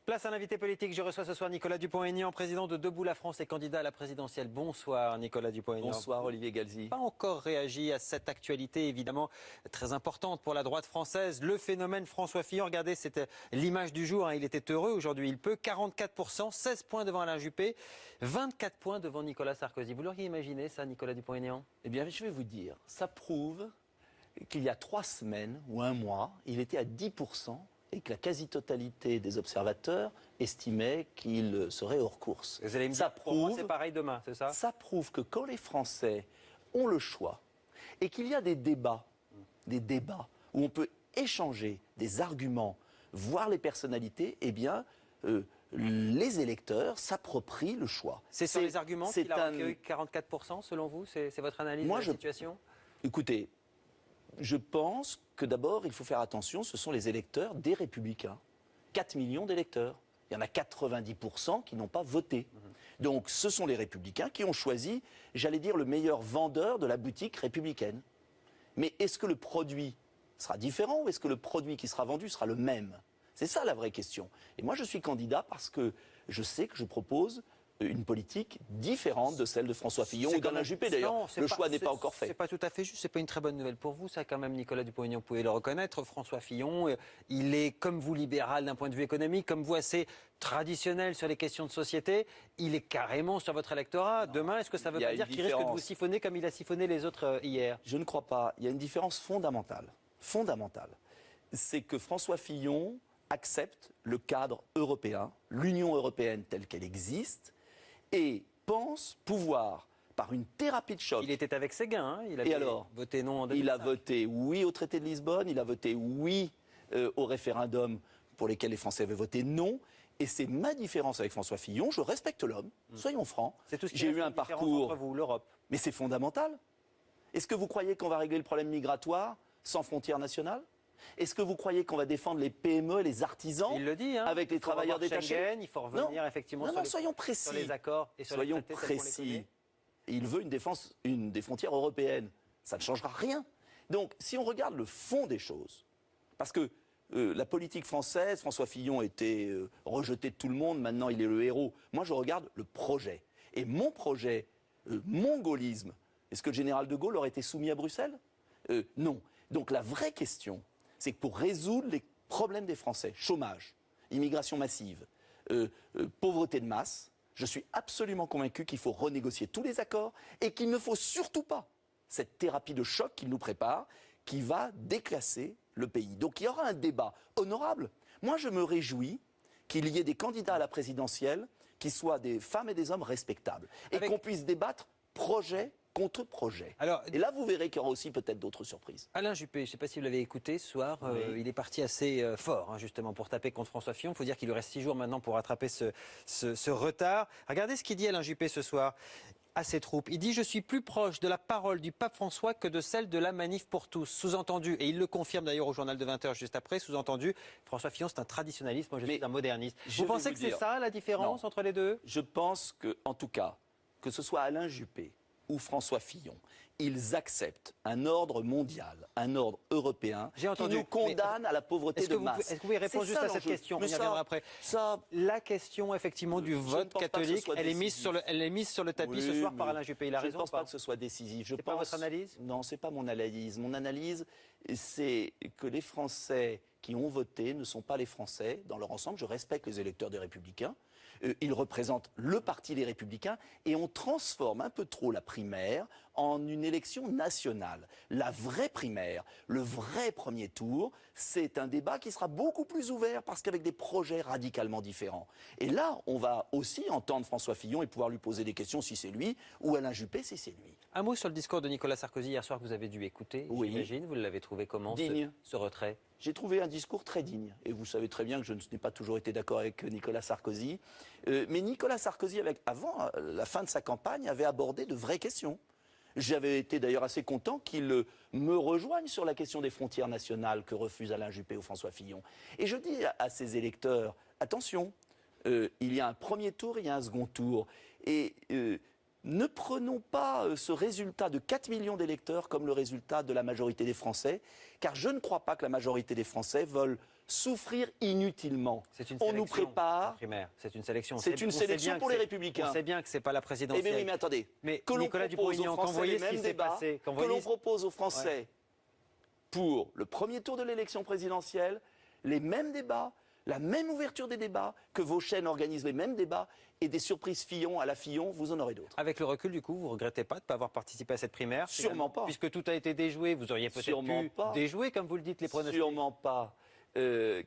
Place à l'invité politique. Je reçois ce soir Nicolas Dupont-Aignan, président de Debout la France et candidat à la présidentielle. Bonsoir Nicolas Dupont-Aignan. Bonsoir Olivier Galzi. Pas encore réagi à cette actualité évidemment très importante pour la droite française. Le phénomène François Fillon, regardez, c'était l'image du jour. Il était heureux aujourd'hui. Il peut 44%, 16 points devant Alain Juppé, 24 points devant Nicolas Sarkozy. Vous l'auriez imaginé ça, Nicolas Dupont-Aignan? Eh bien, je vais vous dire, ça prouve qu'il y a 3 semaines ou un mois, il était à 10%. Et que la quasi-totalité des observateurs estimaient qu'il serait hors course. Vous allez me dire, pour moi, c'est pareil demain, c'est ça? Ça prouve que quand les Français ont le choix et qu'il y a des débats où on peut échanger des arguments, voir les personnalités, eh bien, les électeurs s'approprient le choix. C'est sur les arguments qu'il a recueilli 44% selon vous? C'est votre analyse de la situation? Écoutez, je pense que d'abord, il faut faire attention, ce sont les électeurs des Républicains. 4 millions d'électeurs. Il y en a 90% qui n'ont pas voté. Donc ce sont les Républicains qui ont choisi, j'allais dire, le meilleur vendeur de la boutique républicaine. Mais est-ce que le produit sera différent ou est-ce que le produit qui sera vendu sera le même? C'est ça la vraie question. Et moi, je suis candidat parce que je sais que je propose une politique différente de celle de François Fillon ou d'Alain Juppé d'ailleurs. Le choix n'est pas encore fait. C'est pas tout à fait juste, c'est pas une très bonne nouvelle pour vous, ça quand même, Nicolas Dupont-Aignan, vous pouvez le reconnaître. François Fillon, il est comme vous libéral d'un point de vue économique, comme vous assez traditionnel sur les questions de société, il est carrément sur votre électorat. Demain, est-ce que ça veut pas dire qu'il risque de vous siphonner comme il a siphonné les autres hier? Je ne crois pas. Il y a une différence fondamentale. C'est que François Fillon accepte le cadre européen, l'Union européenne telle qu'elle existe, et pense pouvoir, par une thérapie de choc... Il était avec Séguin, hein, il avait voté non en 2005. Il a voté oui au traité de Lisbonne, il a voté oui au référendum pour lesquels les Français avaient voté non. Et c'est ma différence avec François Fillon, je respecte l'homme, soyons francs. C'est tout ce qui J'ai eu un parcours entre vous, l'Europe. Mais c'est fondamental. Est-ce que vous croyez qu'on va régler le problème migratoire sans frontières nationales? Est-ce que vous croyez qu'on va défendre les PME et les artisans il le dit, hein, avec les travailleurs détachés? Il faut revenir effectivement sur les accords et sur soyons les traités précis. Il veut une des frontières européennes. Ça ne changera rien. Donc, si on regarde le fond des choses, parce que la politique française, François Fillon était rejeté de tout le monde, maintenant il est le héros. Moi, je regarde le projet. Et mon projet, mon gaullisme, est-ce que le général de Gaulle aurait été soumis à Bruxelles? Non. Donc, la vraie question, c'est que pour résoudre les problèmes des Français, chômage, immigration massive, pauvreté de masse, je suis absolument convaincu qu'il faut renégocier tous les accords et qu'il ne faut surtout pas cette thérapie de choc qu'il nous prépare, qui va déclasser le pays. Donc il y aura un débat honorable. Moi, je me réjouis qu'il y ait des candidats à la présidentielle qui soient des femmes et des hommes respectables et qu'on puisse débattre projet contre projet. Et là, vous verrez qu'il y aura aussi peut-être d'autres surprises. Alain Juppé, je ne sais pas si vous l'avez écouté ce soir, il est parti assez fort, hein, justement, pour taper contre François Fillon. Il faut dire qu'il lui reste 6 jours maintenant pour rattraper ce retard. Regardez ce qu'il dit Alain Juppé ce soir à ses troupes. Il dit « Je suis plus proche de la parole du pape François que de celle de la manif pour tous ». Sous-entendu, et il le confirme d'ailleurs au journal de 20h juste après, sous-entendu, François Fillon c'est un traditionnaliste, moi je suis un moderniste. Vous pensez que c'est ça la différence entre les deux? Je pense que, en tout cas, que ce soit Alain Juppé ou François Fillon, ils acceptent un ordre mondial, un ordre européen qui nous condamne à la pauvreté de masse. Est-ce que vous pouvez répondre juste à cette question? On y reviendra après. La question effectivement du vote catholique, elle est mise sur le tapis ce soir par Alain Juppé. Il a raison. Je ne pense pas que ce soit décisif. C'est pas votre analyse? Non, c'est pas mon analyse. Mon analyse, c'est que les Français qui ont voté ne sont pas les Français dans leur ensemble. Je respecte les électeurs des Républicains. Ils représentent le parti des Républicains et on transforme un peu trop la primaire en une élection nationale. La vraie primaire, le vrai premier tour, c'est un débat qui sera beaucoup plus ouvert parce qu'avec des projets radicalement différents. Et là, on va aussi entendre François Fillon et pouvoir lui poser des questions si c'est lui ou Alain Juppé si c'est lui. Un mot sur le discours de Nicolas Sarkozy hier soir que vous avez dû écouter, j'imagine. Vous l'avez trouvé comment, ce retrait? J'ai trouvé un discours très digne. Et vous savez très bien que je n'ai pas toujours été d'accord avec Nicolas Sarkozy. Mais Nicolas Sarkozy, avant la fin de sa campagne, avait abordé de vraies questions. J'avais été d'ailleurs assez content qu'il me rejoigne sur la question des frontières nationales que refusent Alain Juppé ou François Fillon. Et je dis à ses électeurs, attention, il y a un premier tour, il y a un second tour. Et ne prenons pas ce résultat de 4 millions d'électeurs comme le résultat de la majorité des Français, car je ne crois pas que la majorité des Français veulent souffrir inutilement. C'est une On sélection, nous prépare. la primaire. C'est une sélection. C'est une On sait sélection bien pour que les c'est- Républicains. On sait bien que c'est pas la Eh présidentielle. bien oui, mais attendez. Mais Que l'on Nicolas propose aux Dupont-Aignan, quand vous Français voyez les ce qui mêmes s'est débats, passé, quand vous que l'on voyez- propose aux Français pour le premier tour de l'élection présidentielle, les mêmes débats, la même ouverture des débats, que vos chaînes organisent les mêmes débats, et des surprises Fillon à la Fillon, vous en aurez d'autres. Avec le recul, du coup, vous regrettez pas de ne pas avoir participé à cette primaire? Sûrement pas. Puisque tout a été déjoué, vous auriez peut-être Sûrement pu pas. déjouer, comme vous le dites, les pronostics. Sûrement pas.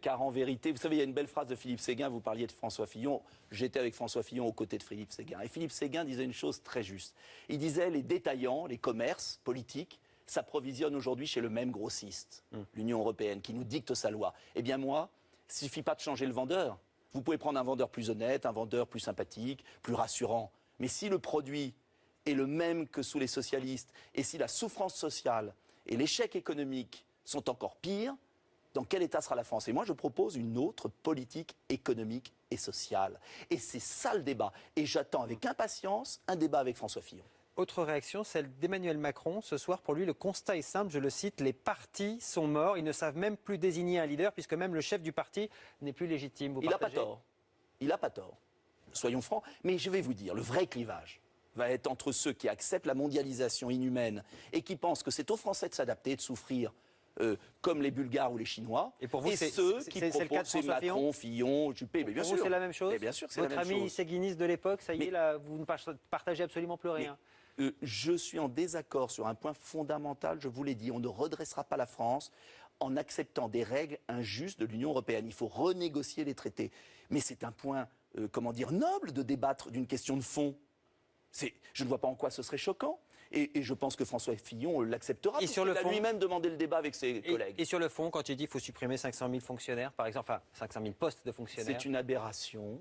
Car en vérité, vous savez, il y a une belle phrase de Philippe Séguin, vous parliez de François Fillon, j'étais avec François Fillon aux côtés de Philippe Séguin. Et Philippe Séguin disait une chose très juste. Il disait les détaillants, les commerces politiques, s'approvisionnent aujourd'hui chez le même grossiste, l'Union européenne, qui nous dicte sa loi. Eh bien moi, il ne suffit pas de changer le vendeur. Vous pouvez prendre un vendeur plus honnête, un vendeur plus sympathique, plus rassurant. Mais si le produit est le même que sous les socialistes, et si la souffrance sociale et l'échec économique sont encore pires, dans quel état sera la France? Et moi, je propose une autre politique économique et sociale. Et c'est ça le débat. Et j'attends avec impatience un débat avec François Fillon. Autre réaction, celle d'Emmanuel Macron. Ce soir, pour lui, le constat est simple, je le cite, les partis sont morts. Ils ne savent même plus désigner un leader, puisque même le chef du parti n'est plus légitime. Vous Il n'a pas partagez? tort. Il n'a pas tort. Soyons francs. Mais je vais vous dire, le vrai clivage va être entre ceux qui acceptent la mondialisation inhumaine et qui pensent que c'est aux Français de s'adapter, de souffrir comme les Bulgares ou les Chinois. Et pour vous, c'est ceux c'est- qui c'est le cas de proposent, c'est François Fillon Macron, Fillon, Juppé. Mais bien Pour vous, sûr. c'est la même chose? Mais bien sûr que c'est la Votre même ami chose. séguiniste de l'époque, ça y est, Mais- là, vous ne partagez absolument plus rien. Je suis en désaccord sur un point fondamental, je vous l'ai dit, on ne redressera pas la France en acceptant des règles injustes de l'Union européenne. Il faut renégocier les traités. Mais c'est un point, noble de débattre d'une question de fond. Je ne vois pas en quoi ce serait choquant. Et je pense que François Fillon l'acceptera. Et sur le Il a fond lui-même demandé le débat avec ses collègues. Et sur le fond, quand il dit qu'il faut supprimer 500 000 fonctionnaires, par exemple, enfin 500 000 postes de fonctionnaires, C'est une aberration,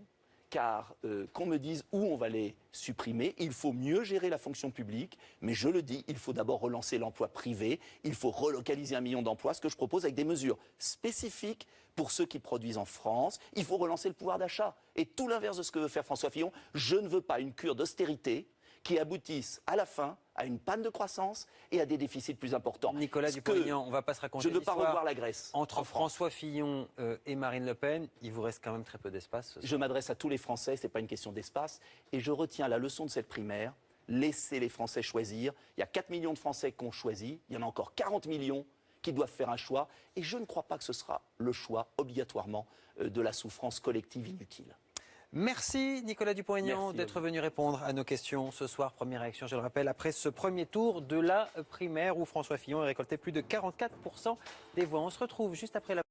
car qu'on me dise où on va les supprimer, il faut mieux gérer la fonction publique, mais je le dis, il faut d'abord relancer l'emploi privé, il faut relocaliser 1 million d'emplois, ce que je propose avec des mesures spécifiques pour ceux qui produisent en France, il faut relancer le pouvoir d'achat. Et tout l'inverse de ce que veut faire François Fillon, je ne veux pas une cure d'austérité qui aboutisse à la fin à une panne de croissance et à des déficits plus importants. Nicolas Dupont-Aignan, on ne va pas se raconter Je ne veux pas l'histoire. revoir la Grèce. Entre en France. François Fillon et Marine Le Pen, il vous reste quand même très peu d'espace. ce Je soir. m'adresse à tous les Français, ce n'est pas une question d'espace. Et je retiens la leçon de cette primaire, laissez les Français choisir. Il y a 4 millions de Français qui ont choisi, il y en a encore 40 millions qui doivent faire un choix. Et je ne crois pas que ce sera le choix obligatoirement de la souffrance collective inutile. Merci Nicolas Dupont-Aignan Merci à d'être vous. venu répondre à nos questions ce soir. Première réaction, je le rappelle, après ce premier tour de la primaire où François Fillon a récolté plus de 44% des voix. On se retrouve juste après la